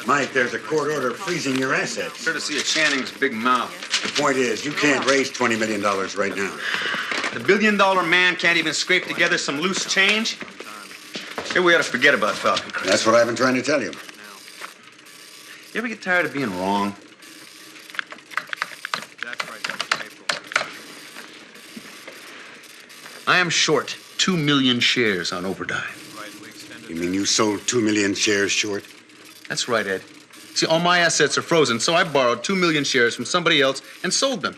Mike, there's a court order freezing your assets. Courtesy of Channing's big mouth. The point is, you can't raise $20 million right now. The billion-dollar man can't even scrape together some loose change? Maybe we ought to forget about Falcon, Crest. That's what I've been trying to tell you. You ever get tired of being wrong? I am short 2 million shares on Overdyne. You mean you sold 2 million shares short? That's right, Ed. See, all my assets are frozen, so I borrowed 2 million shares from somebody else and sold them.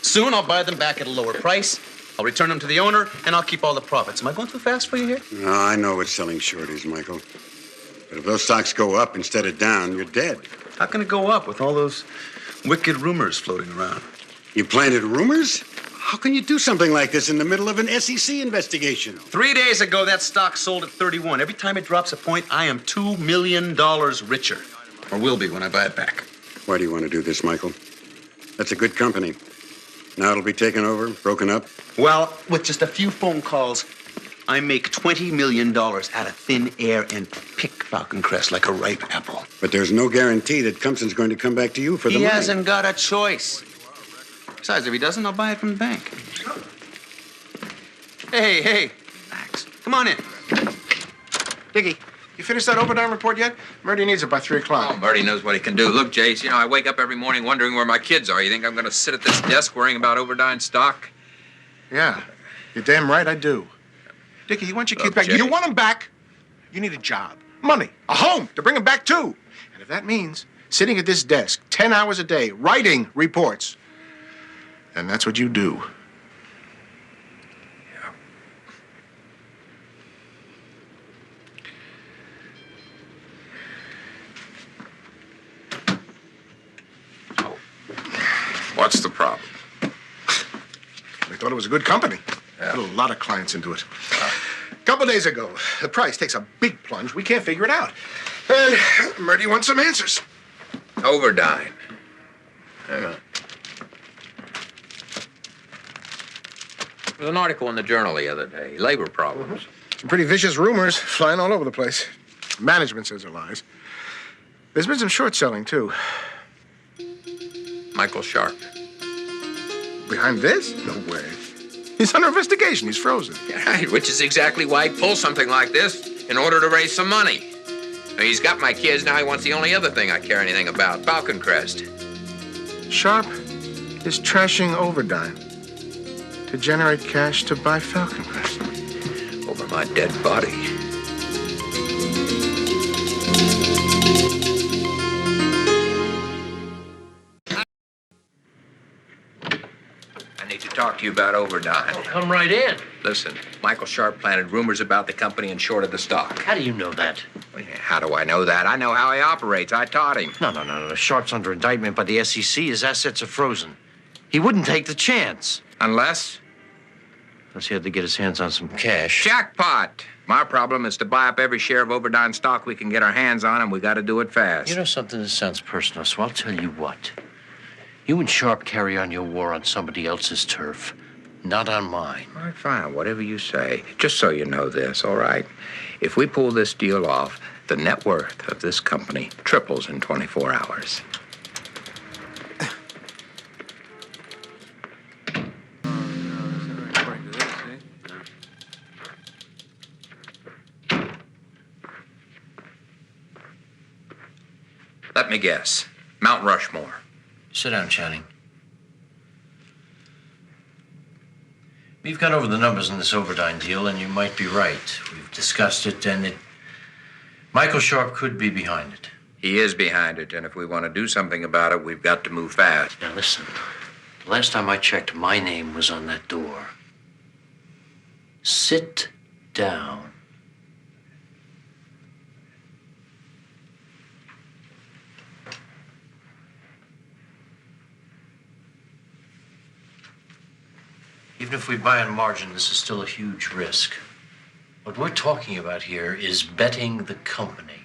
Soon I'll buy them back at a lower price. I'll return them to the owner, and I'll keep all the profits. Am I going too fast for you here? No, I know what selling short is, Michael. But if those stocks go up instead of down, you're dead. How can it go up with all those wicked rumors floating around? You planted rumors? How can you do something like this in the middle of an SEC investigation? 3 days ago, that stock sold at 31. Every time it drops a point, I am $2 million richer. Or will be when I buy it back. Why do you want to do this, Michael? That's a good company. Now it'll be taken over, broken up. Well, with just a few phone calls, I make $20 million out of thin air and pick Falcon Crest like a ripe apple. But there's no guarantee that Compson's going to come back to you for the money. He hasn't got a choice. Besides, if he doesn't, I'll buy it from the bank. Hey, relax. Come on in. Dickie, you finished that Overdyne report yet? Murdy needs it by 3 o'clock. Oh, Murdy knows what he can do. Look, Jace, I wake up every morning wondering where my kids are. You think I'm going to sit at this desk worrying about Overdyne stock? Yeah, you're damn right I do. Dickie, you want your kids back. Jay. You want them back. You need a job, money, a home to bring them back to. And if that means sitting at this desk 10 hours a day, writing reports, then that's what you do. What's the problem? They thought it was a good company. Yeah. Put a lot of clients into it. A couple days ago, the price takes a big plunge. We can't figure it out. And Murdy wants some answers. Overdyne. Hang on. There was an article in the Journal the other day. Labor problems. Some pretty vicious rumors flying all over the place. Management says they're lies. There's been some short selling, too. Michael Sharpe. Behind this? No way. He's under investigation. He's frozen. Yeah, right, which is exactly why he pulls something like this in order to raise some money. Now, he's got my kids. Now he wants the only other thing I care anything about, Falcon Crest. Sharpe is trashing Overdyne to generate cash to buy Falcon Crest. Over my dead body. I need to talk to you about Overdyne. Oh, come right in. Listen, Michael Sharpe planted rumors about the company and shorted the stock. How do you know that? How do I know that? I know how he operates. I taught him. No. Sharpe's under indictment by the SEC. His assets are frozen. He wouldn't take the chance. Unless? Unless he had to get his hands on some cash. Jackpot! My problem is to buy up every share of Overdyne stock we can get our hands on, and we got to do it fast. You know something? This sounds personal, so I'll tell you what. You and Sharpe carry on your war on somebody else's turf, not on mine. All right, fine, whatever you say. Just so you know this, all right? If we pull this deal off, the net worth of this company triples in 24 hours. Let me guess. Mount Rushmore. Sit down, Channing. We've gone over the numbers in this Overdyne deal, and you might be right. We've discussed it, and Michael Sharpe could be behind it. He is behind it, and if we want to do something about it, we've got to move fast. Now, listen. The last time I checked, my name was on that door. Sit down. Even if we buy on margin, this is still a huge risk. What we're talking about here is betting the company.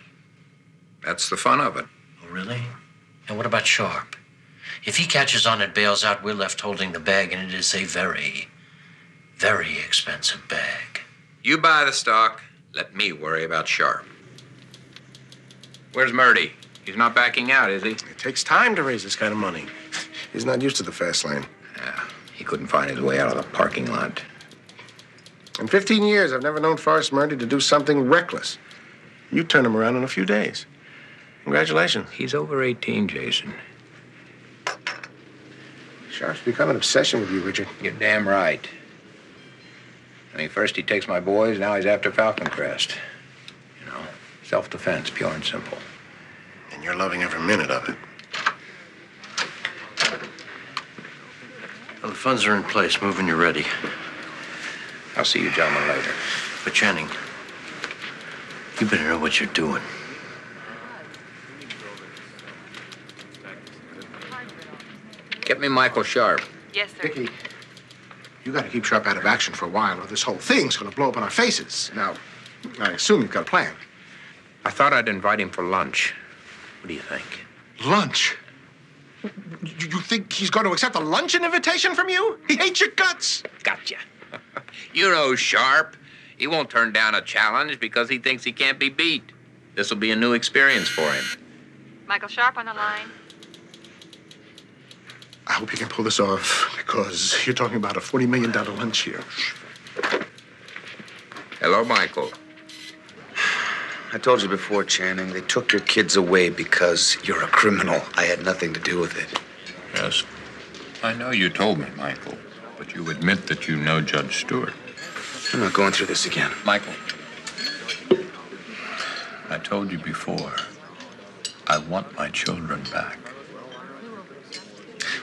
That's the fun of it. Oh, really? And what about Sharpe? If he catches on and bails out, we're left holding the bag, and it is a very, very expensive bag. You buy the stock, let me worry about Sharpe. Where's Murdy? He's not backing out, is he? It takes time to raise this kind of money. He's not used to the fast lane. Yeah, he couldn't find his way out of the parking lot. In 15 years, I've never known Forrest Murdy to do something reckless. You turned him around in a few days. Congratulations. He's over 18, Jason. Sharpe's become an obsession with you, Richard. You're damn right. I mean, first he takes my boys, now he's after Falcon Crest. You know, self-defense, pure and simple. And you're loving every minute of it. Well, the funds are in place. Move when you're ready. I'll see you gentlemen later. But Channing, you better know what you're doing. Get me Michael Sharpe. Yes, sir. Vicky, you got to keep Sharpe out of action for a while, or this whole thing's going to blow up in our faces. Now, I assume you've got a plan. I thought I'd invite him for lunch. What do you think? Lunch? You think he's going to accept a luncheon invitation from you? He hates your guts. Gotcha. You know Sharpe. He won't turn down a challenge because he thinks he can't be beat. This will be a new experience for him. Michael Sharpe on the line. I hope you can pull this off, because you're talking about a $40 million lunch here. Hello, Michael. I told you before, Channing, they took your kids away because you're a criminal. I had nothing to do with it. Yes, I know you told me, Michael, but you admit that you know Judge Stewart. I'm not going through this again. Michael, I told you before, I want my children back.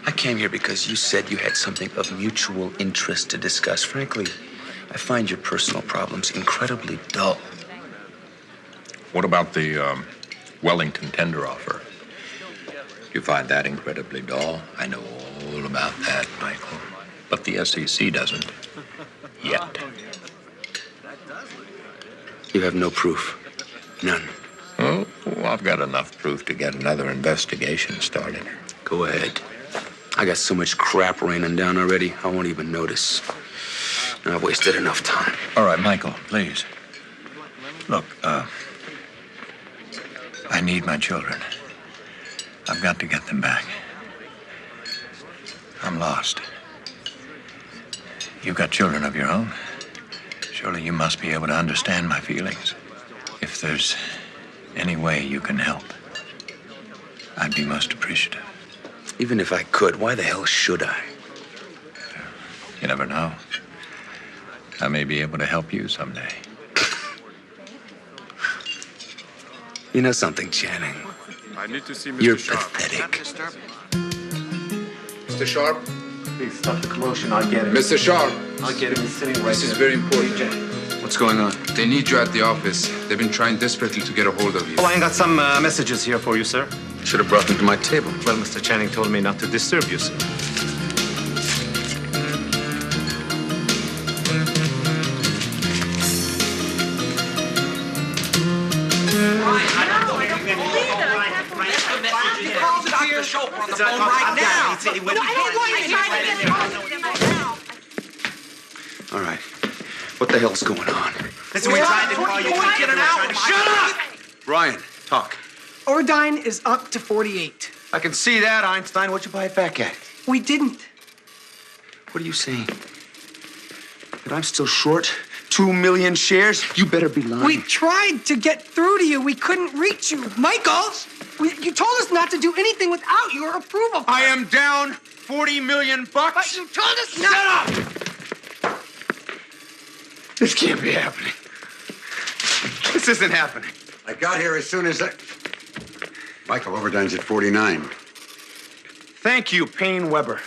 I came here because you said you had something of mutual interest to discuss. Frankly, I find your personal problems incredibly dull. What about the Wellington tender offer? You find that incredibly dull? I know all about that, Michael. But the SEC doesn't. Yet. You have no proof. None. Oh, I've got enough proof to get another investigation started. Go ahead. I got so much crap raining down already, I won't even notice. And I've wasted enough time. All right, Michael, please. Look, I need my children. I've got to get them back. I'm lost. You've got children of your own. Surely you must be able to understand my feelings. If there's any way you can help, I'd be most appreciative. Even if I could, why the hell should I? You never know. I may be able to help you someday. You know something, Channing? I need to see Mr. You're Sharpe. pathetic. Mr. Sharpe? Please stop the commotion. I'll get him. Mr. Sharpe, I'll get him. He's sitting right this is there. very important. What's going on? They need you at the office. They've been trying desperately to get a hold of you. Oh, I got some messages here for you, sir. Should have brought them to my table. Well, Mr. Channing told me not to disturb you, sir. All right. What the hell's going on? Listen, we tried to call you. Get it out. Shut up! Brian, talk. Overdyne is up to 48. I can see that, Einstein. What'd you buy it back at? We didn't. What are you saying? That I'm still short 2 million shares? You better be lying. We tried to get through to you. We couldn't reach you. Michael, you told us not to do anything without your approval. I am down 40 million bucks. But you told us not. Shut up! This can't be happening. This isn't happening. I got here as soon as I... Michael, Overdyne's at 49. Thank you, Payne Weber.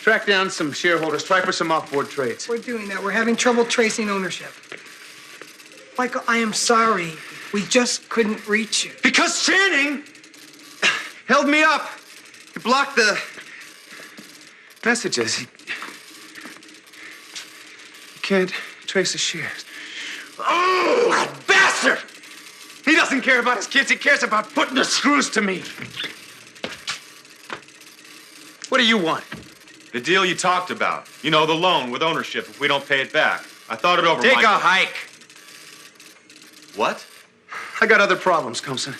Track down some shareholders. Try for some off-board trades. We're doing that. We're having trouble tracing ownership. Michael, I am sorry. We just couldn't reach you. Because Channing held me up. He blocked the messages. He can't trace the shares. Oh, that bastard! He doesn't care about his kids. He cares about putting the screws to me. What do you want? The deal you talked about. You know, the loan with ownership if we don't pay it back. I thought it over, Take Michael. a hike. What? I got other problems, Compson.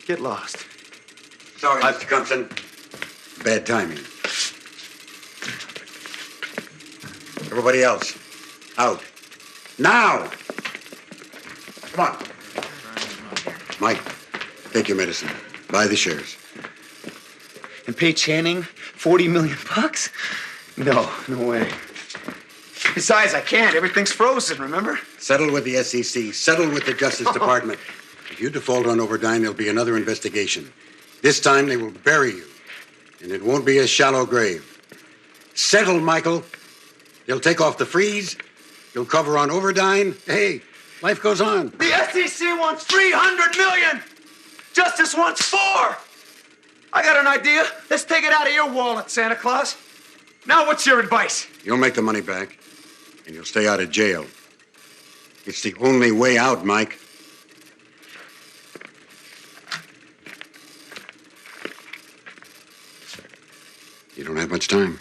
Get lost. Sorry, Mr. Compton. Bad timing. Everybody else, out. Now! Come on. Mike, take your medicine. Buy the shares. And pay Channing $40 million? No way. Besides, I can't. Everything's frozen, remember? Settle with the SEC. Settle with the Justice Department. If you default on Overdyne, there'll be another investigation. This time, they will bury you. And it won't be a shallow grave. Settle, Michael. They'll take off the freeze. You'll cover on Overdyne. Hey, life goes on. The SEC wants $300 million. Justice wants $4. I got an idea. Let's take it out of your wallet, Santa Claus. Now, what's your advice? You'll make the money back, and you'll stay out of jail. It's the only way out, Mike. You don't have much time.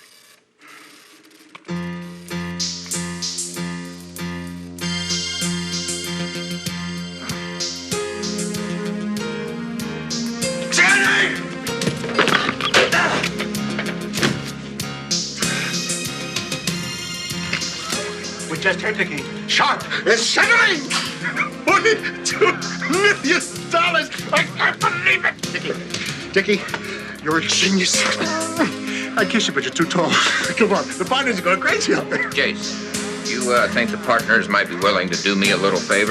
We just heard the game. Sharpe is settling! $42 million! I can't believe it! Dickie, you're a genius. I'd kiss you, but you're too tall. Come on, the partners are going crazy out there. Jace, you think the partners might be willing to do me a little favor?